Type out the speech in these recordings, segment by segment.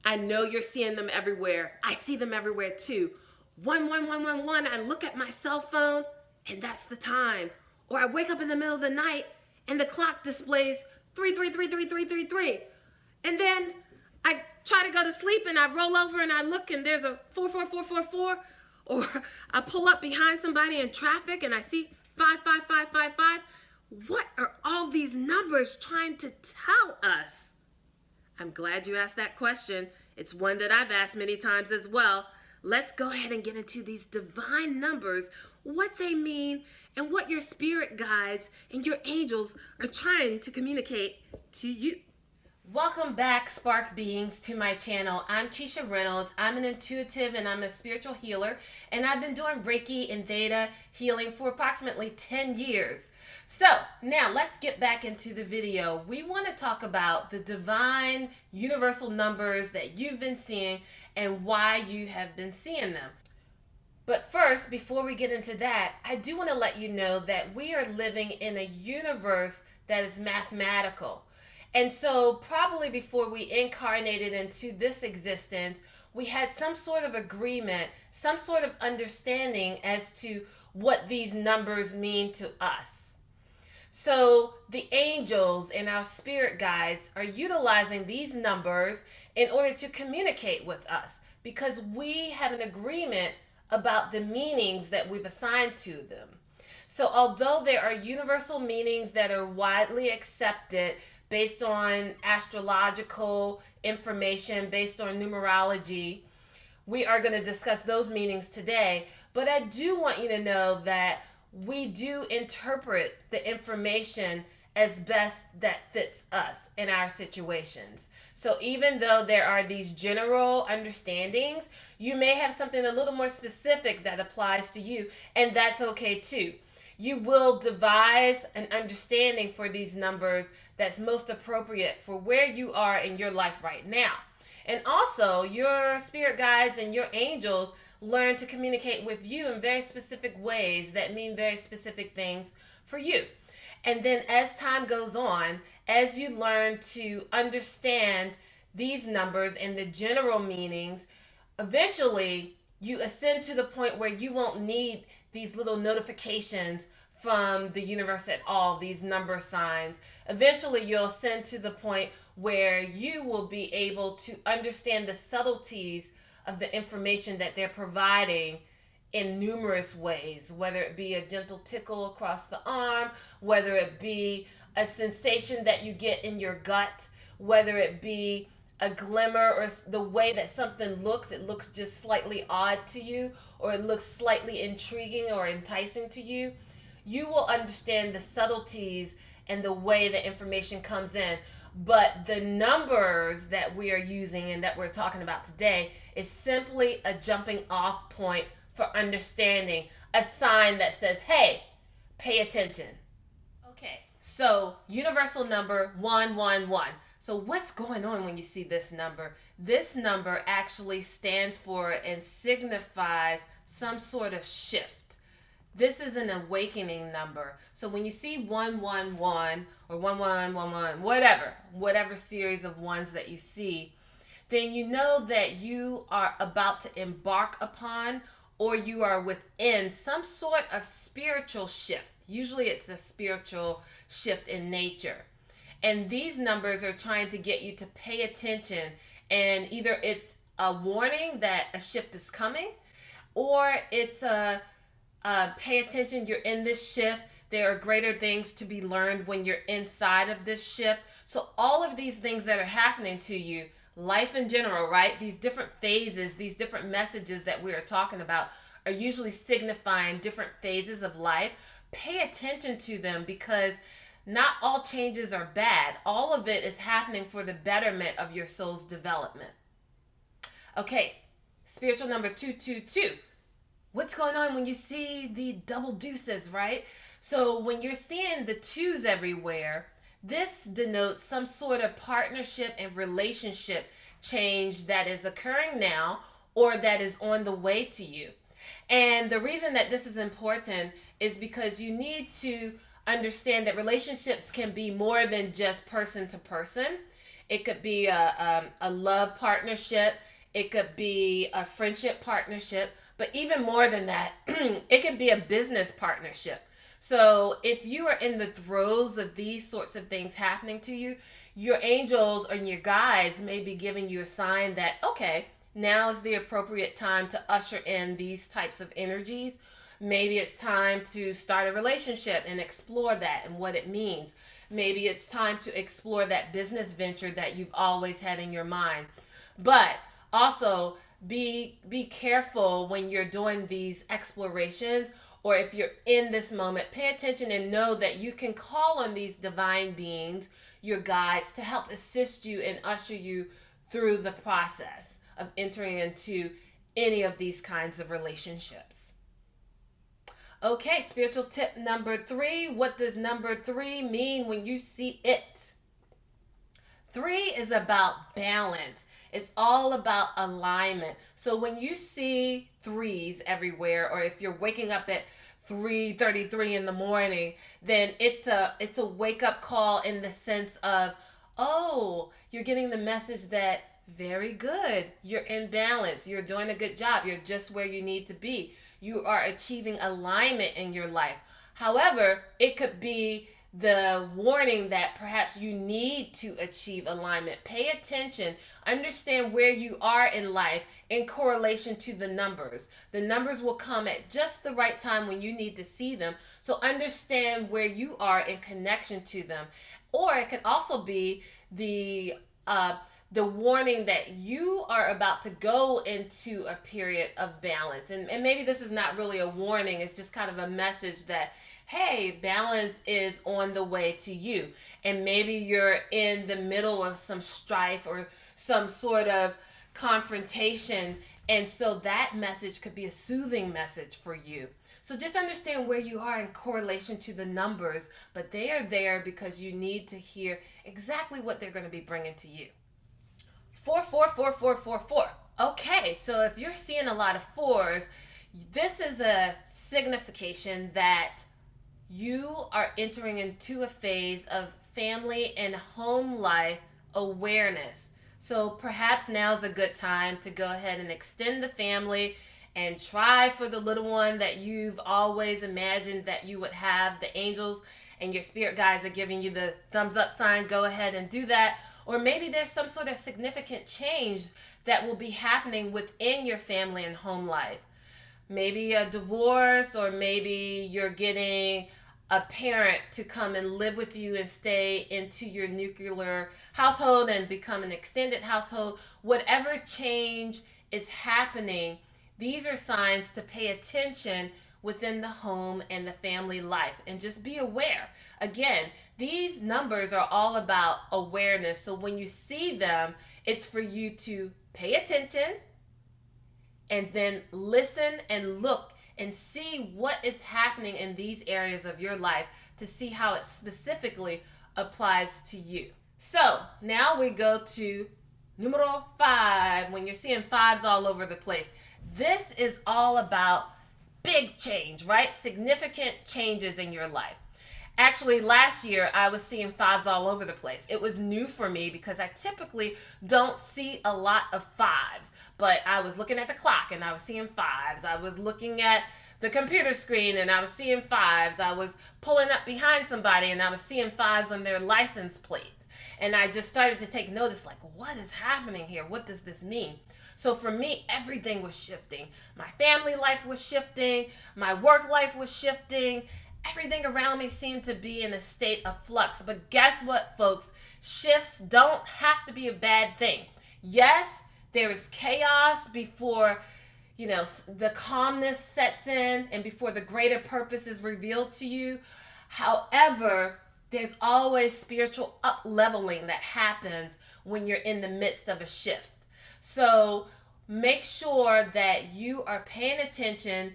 I know you're seeing them everywhere. I see them everywhere too. 11111, I look at my cell phone and that's the time. Or I wake up in the middle of the night and the clock displays 33333333. And then I try to go to sleep and I roll over and I look and there's a 44444. Or I pull up behind somebody in traffic and I see 55555. What are all these numbers trying to tell us? I'm glad you asked that question. It's one that I've asked many times as well. Let's go ahead and get into these divine numbers, what they mean, and what your spirit guides and your angels are trying to communicate to you. Welcome back, Spark Beings, to my channel. I'm Keisha Reynolds. I'm an intuitive and I'm a spiritual healer, and I've been doing Reiki and Theta healing for approximately 10 years. So now let's get back into the video. We want to talk about the divine universal numbers that you've been seeing and why you have been seeing them. But first, before we get into that, I do want to let you know that we are living in a universe that is mathematical. And so probably before we incarnated into this existence, we had some sort of agreement, some sort of understanding as to what these numbers mean to us. So the angels and our spirit guides are utilizing these numbers in order to communicate with us because we have an agreement about the meanings that we've assigned to them. So although there are universal meanings that are widely accepted based on astrological information, based on numerology, we are going to discuss those meanings today. But I do want you to know that we do interpret the information as best that fits us in our situations. So even though there are these general understandings, you may have something a little more specific that applies to you, and that's okay too. You will devise an understanding for these numbers that's most appropriate for where you are in your life right now. And also, your spirit guides and your angels learn to communicate with you in very specific ways that mean very specific things for you. And then as time goes on, as you learn to understand these numbers and the general meanings, eventually you ascend to the point where you won't need these little notifications from the universe at all, these number signs. Eventually you'll ascend to the point where you will be able to understand the subtleties of the information that they're providing in numerous ways, whether it be a gentle tickle across the arm, whether it be a sensation that you get in your gut, whether it be a glimmer or the way that something looks, it looks just slightly odd to you, or it looks slightly intriguing or enticing to you. You will understand the subtleties and the way the information comes in. But the numbers that we are using and that we're talking about today is simply a jumping off point for understanding, a sign that says, hey, pay attention. Okay, so universal number 111. So what's going on when you see this number? This number actually stands for and signifies some sort of shift. This is an awakening number. So when you see 111 or 1111, whatever series of ones that you see, then you know that you are about to embark upon or you are within some sort of spiritual shift. Usually it's a spiritual shift in nature. And these numbers are trying to get you to pay attention, and either it's a warning that a shift is coming, or it's a pay attention, you're in this shift. There are greater things to be learned when you're inside of this shift. So all of these things that are happening to you, life in general, right? These different phases, these different messages that we are talking about are usually signifying different phases of life. Pay attention to them because not all changes are bad. All of it is happening for the betterment of your soul's development. Okay, spiritual number 222. What's going on when you see the double deuces, right? So when you're seeing the twos everywhere, this denotes some sort of partnership and relationship change that is occurring now or that is on the way to you. And the reason that this is important is because you need to understand that relationships can be more than just person to person. It could be a love partnership. It could be a friendship partnership. But even more than that, it could be a business partnership. So if you are in the throes of these sorts of things happening to you, your angels and your guides may be giving you a sign that, okay, now is the appropriate time to usher in these types of energies. Maybe it's time to start a relationship and explore that and what it means. Maybe it's time to explore that business venture that you've always had in your mind. But also be careful when you're doing these explorations, or if you're in this moment, pay attention and know that you can call on these divine beings, your guides, to help assist you and usher you through the process of entering into any of these kinds of relationships. Okay, spiritual tip number 3. What does number 3 mean when you see it? 3 is about balance. It's all about alignment. So when you see 3s everywhere, or if you're waking up at 3:33 in the morning, then it's a wake up call in the sense of, oh, you're getting the message that very good, you're in balance, you're doing a good job, you're just where you need to be. You are achieving alignment in your life. However, it could be the warning that perhaps you need to achieve alignment. Pay attention. Understand where you are in life in correlation to the numbers. The numbers will come at just the right time when you need to see them. So understand where you are in connection to them. Or it could also be the warning that you are about to go into a period of balance. And maybe this is not really a warning. It's just kind of a message that, hey, balance is on the way to you. And maybe you're in the middle of some strife or some sort of confrontation. And so that message could be a soothing message for you. So just understand where you are in correlation to the numbers, but they are there because you need to hear exactly what they're going to be bringing to you. 4, 4, 4, 4, 4, 4. Okay, so if you're seeing a lot of 4s, this is a signification that you are entering into a phase of family and home life awareness. So perhaps now's a good time to go ahead and extend the family and try for the little one that you've always imagined that you would have. The angels and your spirit guides are giving you the thumbs up sign. Go ahead and do that. Or maybe there's some sort of significant change that will be happening within your family and home life. Maybe a divorce, or maybe you're getting a parent to come and live with you and stay into your nuclear household and become an extended household. Whatever change is happening, these are signs to pay attention within the home and the family life, and just be aware. Again, these numbers are all about awareness. So when you see them, it's for you to pay attention and then listen and look and see what is happening in these areas of your life to see how it specifically applies to you. So now we go to numero 5, when you're seeing 5s all over the place. This is all about big change, right? Significant changes in your life. Actually, last year, I was seeing 5s all over the place. It was new for me because I typically don't see a lot of 5s. But I was looking at the clock and I was seeing 5s. I was looking at the computer screen and I was seeing 5s. I was pulling up behind somebody and I was seeing 5s on their license plate. And I just started to take notice, like, what is happening here? What does this mean? So for me, everything was shifting. My family life was shifting. My work life was shifting. Everything around me seemed to be in a state of flux. But guess what, folks? Shifts don't have to be a bad thing. Yes, there is chaos before, the calmness sets in and before the greater purpose is revealed to you. However, there's always spiritual up-leveling that happens when you're in the midst of a shift. So make sure that you are paying attention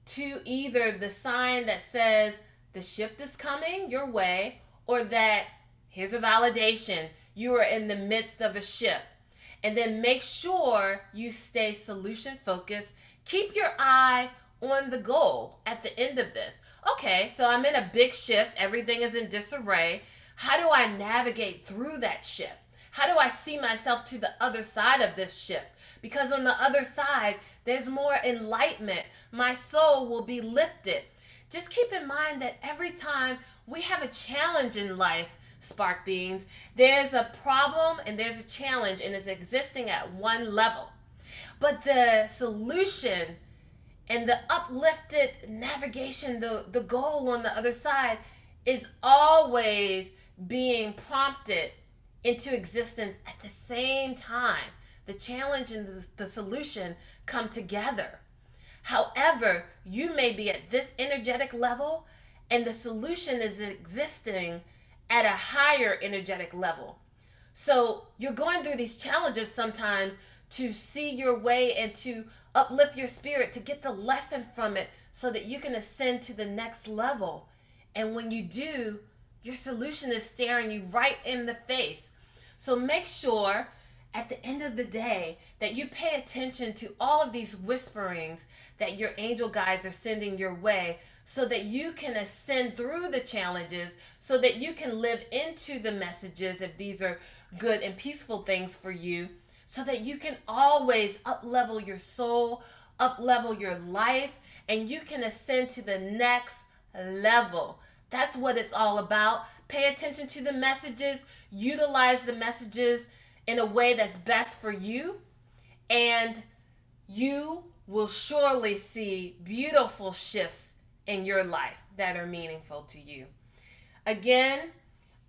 to either the sign that says the shift is coming your way, or that here's a validation, you are in the midst of a shift. And then make sure you stay solution focused. Keep your eye on the goal at the end of this. Okay, so I'm in a big shift. Everything is in disarray. How do I navigate through that shift? How do I see myself to the other side of this shift? Because on the other side, there's more enlightenment. My soul will be lifted. Just keep in mind that every time we have a challenge in life, spark beings, there's a problem and there's a challenge, and it's existing at one level. But the solution and the uplifted navigation, the goal on the other side, is always being prompted into existence at the same time. The challenge and the solution come together. However, you may be at this energetic level and the solution is existing at a higher energetic level. So you're going through these challenges sometimes to see your way and to uplift your spirit, to get the lesson from it so that you can ascend to the next level. And when you do, your solution is staring you right in the face. So make sure at the end of the day that you pay attention to all of these whisperings that your angel guides are sending your way, so that you can ascend through the challenges, so that you can live into the messages if these are good and peaceful things for you, so that you can always up-level your soul, up-level your life, and you can ascend to the next level. That's what it's all about. Pay attention to the messages, utilize the messages in a way that's best for you, and you will surely see beautiful shifts in your life that are meaningful to you. Again,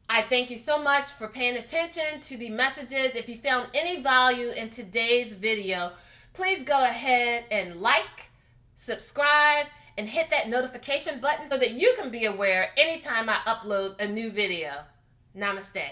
I thank you so much for paying attention to the messages. If you found any value in today's video, please go ahead and like, subscribe, and hit that notification button so that you can be aware anytime I upload a new video. Namaste.